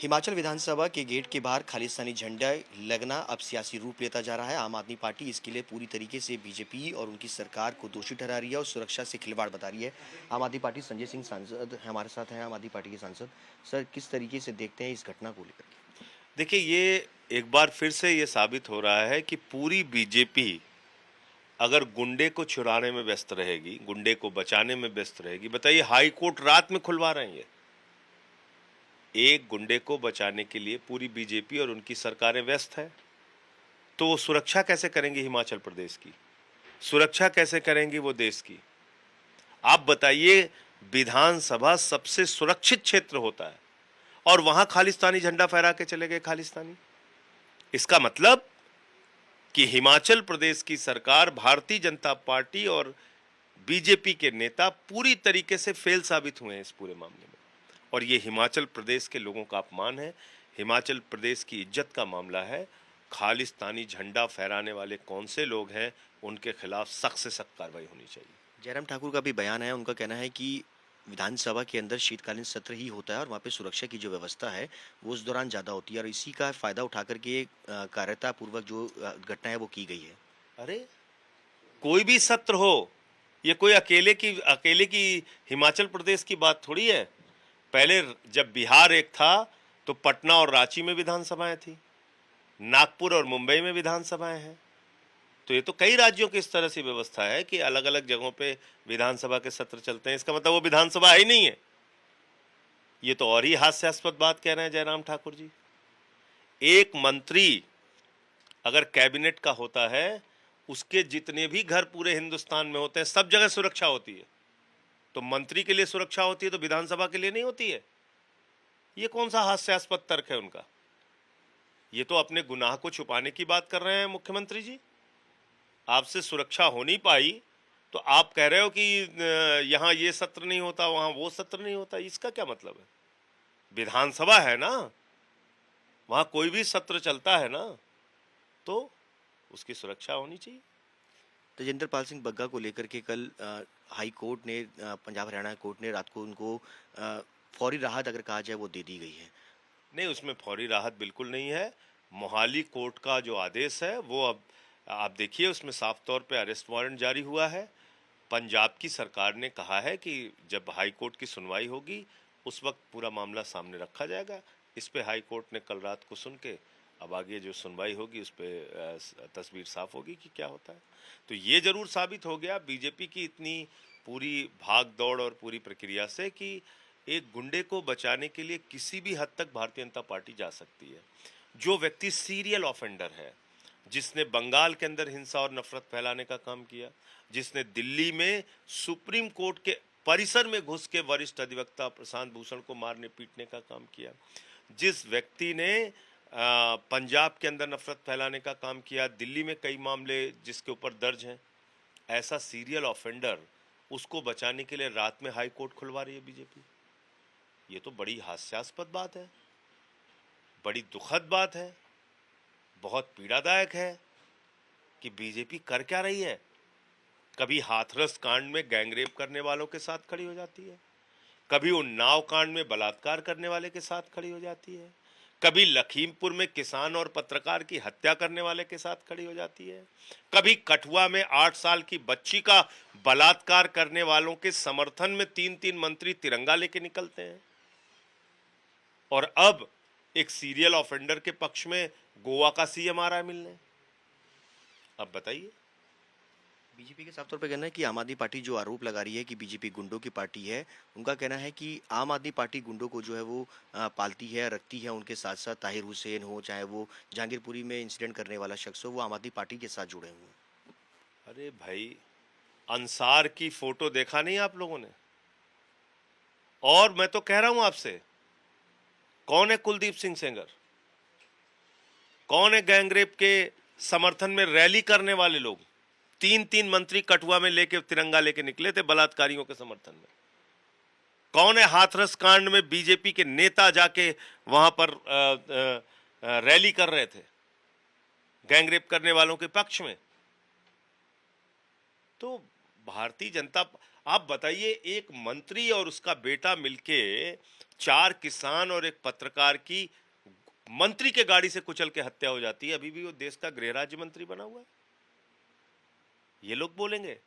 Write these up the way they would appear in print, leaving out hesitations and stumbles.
हिमाचल विधानसभा के गेट के बाहर खालिस्तानी झंडा लगना अब सियासी रूप लेता जा रहा है। आम आदमी पार्टी इसके लिए पूरी तरीके से बीजेपी और उनकी सरकार को दोषी ठहरा रही है और सुरक्षा से खिलवाड़ बता रही है। आम आदमी पार्टी संजय सिंह सांसद हमारे साथ हैं, आम आदमी पार्टी के सांसद। सर, किस तरीके से देखते हैं इस घटना को लेकर के? देखिए, ये एक बार फिर से ये साबित हो रहा है कि पूरी बीजेपी अगर गुंडे को छुड़ाने में व्यस्त रहेगी, गुंडे को बचाने में व्यस्त रहेगी। बताइए, हाई कोर्ट रात में खुलवा रहे हैं। एक गुंडे को बचाने के लिए पूरी बीजेपी और उनकी सरकारें व्यस्त है, तो वो सुरक्षा कैसे करेंगे हिमाचल प्रदेश की? सुरक्षा कैसे करेंगी वो देश की? आप बताइए, विधानसभा सबसे सुरक्षित क्षेत्र होता है और वहां खालिस्तानी झंडा फहरा के चले गए खालिस्तानी। इसका मतलब कि हिमाचल प्रदेश की सरकार, भारतीय जनता पार्टी और बीजेपी के नेता पूरी तरीके से फेल साबित हुए हैं इस पूरे मामले में। और ये हिमाचल प्रदेश के लोगों का अपमान है, हिमाचल प्रदेश की इज्जत का मामला है। खालिस्तानी झंडा फहराने वाले कौन से लोग हैं, उनके खिलाफ सख्त से सख्त कार्रवाई होनी चाहिए। जयराम ठाकुर का भी बयान है, उनका कहना है कि विधानसभा के अंदर शीतकालीन सत्र ही होता है और वहाँ पे सुरक्षा की जो व्यवस्था है वो उस दौरान ज़्यादा होती है और इसी का फ़ायदा उठा करके कायरतापूर्वक जो घटना है वो की गई है। अरे, कोई भी सत्र हो, ये कोई अकेले की हिमाचल प्रदेश की बात थोड़ी है। पहले जब बिहार एक था तो पटना और रांची में विधानसभाएं थी, नागपुर और मुंबई में विधानसभाएं हैं। तो ये तो कई राज्यों की इस तरह से व्यवस्था है कि अलग अलग जगहों पे विधानसभा के सत्र चलते हैं। इसका मतलब वो विधानसभा ही नहीं है। ये तो और ही हास्यास्पद बात कह रहे हैं जयराम ठाकुर जी। एक मंत्री अगर कैबिनेट का होता है, उसके जितने भी घर पूरे हिंदुस्तान में होते हैं, सब जगह सुरक्षा होती है। तो मंत्री के लिए सुरक्षा होती है तो विधानसभा के लिए नहीं होती है? ये कौन सा हास्यास्पद तर्क है उनका? ये तो अपने गुनाह को छुपाने की बात कर रहे हैं मुख्यमंत्री जी। आपसे सुरक्षा हो नहीं पाई तो आप कह रहे हो कि यहां ये सत्र नहीं होता, वहां वो सत्र नहीं होता। इसका क्या मतलब है? विधानसभा है ना, वहां कोई भी सत्र चलता है ना, तो उसकी सुरक्षा होनी चाहिए। तेजेंद्र पाल सिंह बग्गा को लेकर के कल हाई कोर्ट ने, पंजाब हरियाणा कोर्ट ने रात को उनको फौरी राहत अगर कहा जाए वो दे दी गई है। नहीं, उसमें फौरी राहत बिल्कुल नहीं है। मोहाली कोर्ट का जो आदेश है वो अब आप देखिए, उसमें साफ तौर पे अरेस्ट वारंट जारी हुआ है। पंजाब की सरकार ने कहा है कि जब हाई कोर्ट की सुनवाई होगी उस वक्त पूरा मामला सामने रखा जाएगा। इस पे हाई कोर्ट ने कल रात को सुन के अब आगे जो सुनवाई होगी उस पे तस्वीर साफ होगी कि क्या होता है। तो ये जरूर साबित हो गया बीजेपी की इतनी पूरी भाग दौड़ और पूरी प्रक्रिया से कि एक गुंडे को बचाने के लिए किसी भी हद तक भारतीय जनता पार्टी जा सकती है। जो व्यक्ति सीरियल ऑफेंडर है, जिसने बंगाल के अंदर हिंसा और नफरत फैलाने का काम किया, जिसने दिल्ली में सुप्रीम कोर्ट के परिसर में घुस के वरिष्ठ अधिवक्ता प्रशांत भूषण को मारने पीटने का काम किया, जिस व्यक्ति ने पंजाब के अंदर नफरत फैलाने का काम किया, दिल्ली में कई मामले जिसके ऊपर दर्ज हैं, ऐसा सीरियल ऑफेंडर, उसको बचाने के लिए रात में हाई कोर्ट खुलवा रही है बीजेपी। ये तो बड़ी हास्यास्पद बात है, बड़ी दुखद बात है, बहुत पीड़ादायक है कि बीजेपी कर क्या रही है। कभी हाथरस कांड में गैंगरेप करने वालों के साथ खड़ी हो जाती है, कभी उन्नाव कांड में बलात्कार करने वाले के साथ खड़ी हो जाती है, कभी लखीमपुर में किसान और पत्रकार की हत्या करने वाले के साथ खड़ी हो जाती है, कभी कठुआ में 8 साल की बच्ची का बलात्कार करने वालों के समर्थन में 3-3 मंत्री तिरंगा लेके निकलते हैं, और अब एक सीरियल ऑफेंडर के पक्ष में गोवा का सीएम आ रहा है मिलने। अब बताइए। बीजेपी के साफ तौर पे कहना है कि आम आदमी पार्टी जो आरोप लगा रही है कि बीजेपी गुंडों की पार्टी है, उनका कहना है कि आम आदमी पार्टी गुंडों को जो है वो पालती है, रखती है। उनके साथ साथ ताहिर हुसैन हो, चाहे वो जहांगीरपुरी में इंसिडेंट करने वाला शख्स हो, वो आम आदमी पार्टी के साथ जुड़े हुए हैं। अरे भाई, अंसार की फोटो देखा नहीं आप लोगों ने? और मैं तो कह रहा हूं आपसे, कौन है कुलदीप सिंह सेंगर? कौन है गैंगरेप के समर्थन में रैली करने वाले लोग? 3-3 मंत्री कठुआ में लेके तिरंगा लेके निकले थे बलात्कारियों के समर्थन में। कौन है हाथरस कांड में बीजेपी के नेता जाके वहां पर रैली कर रहे थे गैंगरेप करने वालों के पक्ष में? तो भारतीय जनता, आप बताइए, एक मंत्री और उसका बेटा मिलके 4 किसान और एक पत्रकार की मंत्री के गाड़ी से कुचल के हत्या हो जाती है, अभी भी वो देश का गृह राज्य मंत्री बना हुआ है। ये लोग बोलेंगे।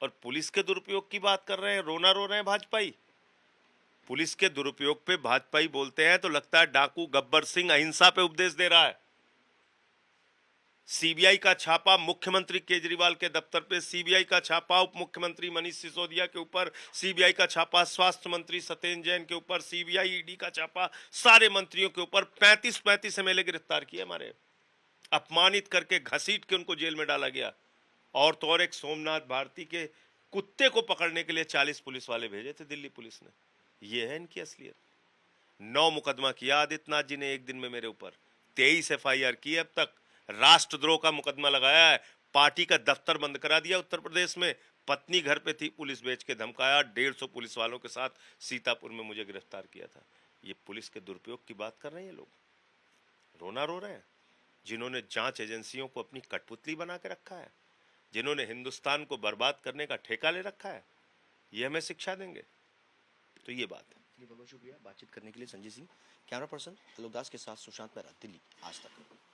और पुलिस के दुरुपयोग की बात कर रहे हैं, रोना रो रहे हैं भाजपाई। पुलिस के दुरुपयोग पे भाजपाई बोलते हैं तो लगता है डाकू गब्बर सिंह अहिंसा पे उपदेश दे रहा है। सीबीआई का छापा मुख्यमंत्री केजरीवाल के दफ्तर पे, सीबीआई का छापा उप मुख्यमंत्री मनीष सिसोदिया के ऊपर, सीबीआई का छापा स्वास्थ्य मंत्री सत्येंद्र जैन के ऊपर, सीबीआई ईडी का छापा सारे मंत्रियों के ऊपर। 35 एमएलए गिरफ्तार किए हमारे, अपमानित करके घसीट के उनको जेल में डाला गया। और तो और एक सोमनाथ भारती के कुत्ते को पकड़ने के लिए 40 पुलिस वाले भेजे थे दिल्ली पुलिस ने। ये है इनकी असलियत। 9 मुकदमा किया आदित्यनाथ जी ने एक दिन में मेरे ऊपर, 23 एफआईआर की अब तक, राष्ट्रद्रोह का मुकदमा लगाया है, पार्टी का दफ्तर बंद करा दिया उत्तर प्रदेश में, पत्नी घर पे थी, पुलिस बेच के धमकाया, 150 पुलिस वालों के साथ सीतापुर में मुझे गिरफ्तार किया था। ये पुलिस के दुरुपयोग की बात कर रहे हैं ये लोग, रोना रो रहे हैं। जिन्होंने जांच एजेंसियों को अपनी कठपुतली बना के रखा है, जिन्होंने हिंदुस्तान को बर्बाद करने का ठेका ले रखा है, ये हमें शिक्षा देंगे। तो ये बात है। बहुत बहुत शुक्रिया बातचीत करने के लिए संजय सिंह। कैमरा पर्सन आलोक दास के साथ सुशांत मेहरा, दिल्ली आज तक।